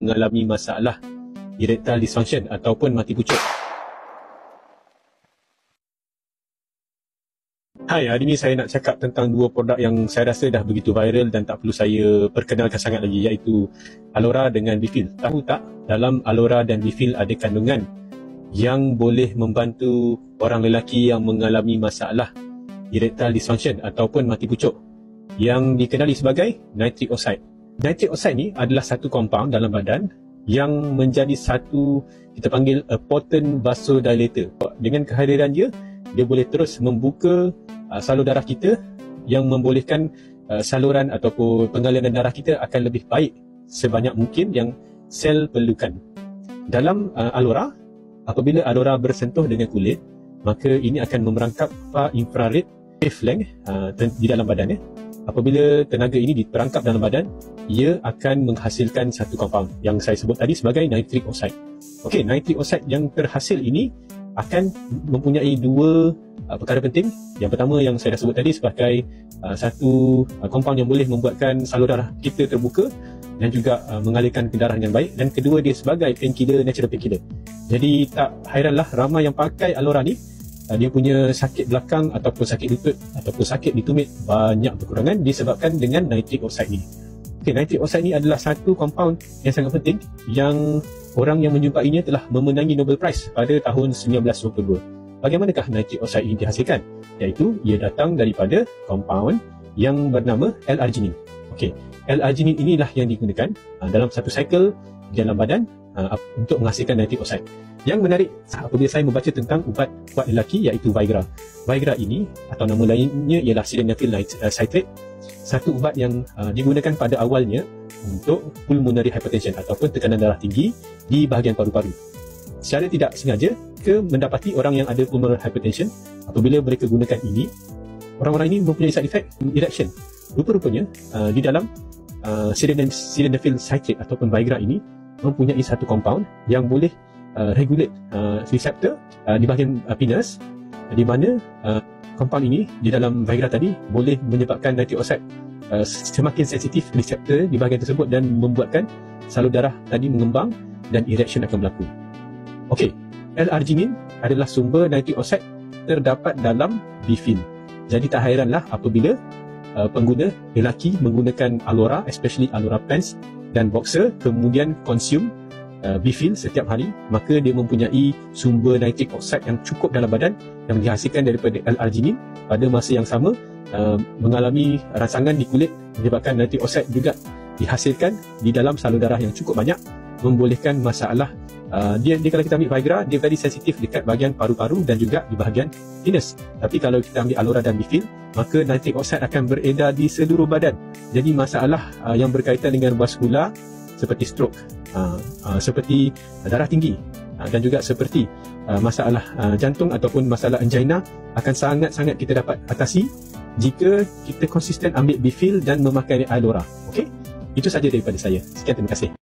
mengalami masalah erectile dysfunction ataupun mati pucuk. Hai, hari ini saya nak cakap tentang dua produk yang saya rasa dah begitu viral dan tak perlu saya perkenalkan sangat lagi, iaitu Alora dengan Bifil. Tahu tak, dalam Alora dan Bifil ada kandungan yang boleh membantu orang lelaki yang mengalami masalah erectile dysfunction ataupun mati pucuk, yang dikenali sebagai nitric oxide. Nitric oxide ni adalah satu compound dalam badan yang menjadi satu, kita panggil a potent vasodilator. Dengan kehadiran dia boleh terus membuka salur darah kita, yang membolehkan saluran ataupun pengaliran darah kita akan lebih baik sebanyak mungkin yang sel perlukan. Dalam Alora, apabila Alora bersentuh dengan kulit, maka ini akan memerangkap infrared wavelength di dalam badan. Apabila tenaga ini diperangkap dalam badan, ia akan menghasilkan satu compound yang saya sebut tadi sebagai nitric oxide. Okey, nitric oxide yang terhasil ini akan mempunyai dua perkara penting. Yang pertama yang saya dah sebut tadi sebagai satu compound yang boleh membuatkan salur darah kita terbuka dan juga mengalirkan ke darah dengan baik. Dan kedua, dia sebagai painkiller, natural painkiller. Jadi tak hairanlah ramai yang pakai Alora ni, dia punya sakit belakang ataupun sakit lutut ataupun sakit di tumit banyak berkurangan disebabkan dengan nitric oxide ni. Okay, nitric oxide ni adalah satu compound yang sangat penting yang orang yang menjumpainya telah memenangi Nobel Prize pada tahun 1922. Bagaimanakah nitric oxide ini dihasilkan? Iaitu ia datang daripada compound yang bernama L-arginine. Okey, L-arginine inilah yang digunakan dalam satu cycle di dalam badan untuk menghasilkan nitric oxide. Yang menarik apabila saya membaca tentang ubat kuat lelaki, iaitu Viagra. Viagra ini atau nama lainnya ialah sildenafil citrate, satu ubat yang digunakan pada awalnya untuk pulmonary hypertension ataupun tekanan darah tinggi di bahagian paru-paru. Secara tidak sengaja mendapati orang yang ada pulmonary hypertension, apabila mereka gunakan ini, orang-orang ini mempunyai side effect erection. Rupa-rupanya di dalam sildenafil citrate ataupun Viagra ini mempunyai satu compound yang boleh regulate receptor di bahagian penis, di mana compound ini di dalam Viagra tadi boleh menyebabkan nitric oxide semakin sensitif reseptor di bahagian tersebut dan membuatkan salur darah tadi mengembang dan erection akan berlaku. Okey, L-arginine adalah sumber nitric oxide terdapat dalam Bifil. Jadi tak hairanlah apabila pengguna lelaki menggunakan Alora, especially Alora Pants dan Boxer, kemudian consume Bifil setiap hari, maka dia mempunyai sumber nitric oxide yang cukup dalam badan yang dihasilkan daripada L-arginine pada masa yang sama mengalami rangsangan di kulit, menyebabkan nitric oxide juga dihasilkan di dalam salur darah yang cukup banyak, membolehkan masalah dia kalau kita ambil Viagra, dia very sensitif dekat bahagian paru-paru dan juga di bahagian penis. Tapi kalau kita ambil Alora dan Bifil, maka nitric oxide akan beredar di seluruh badan. Jadi masalah yang berkaitan dengan vaskular seperti stroke, seperti darah tinggi dan juga seperti masalah jantung ataupun masalah angina akan sangat-sangat kita dapat atasi jika kita konsisten ambil Bifil dan memakai Alora. Okey, itu saja daripada saya. Sekian, terima kasih.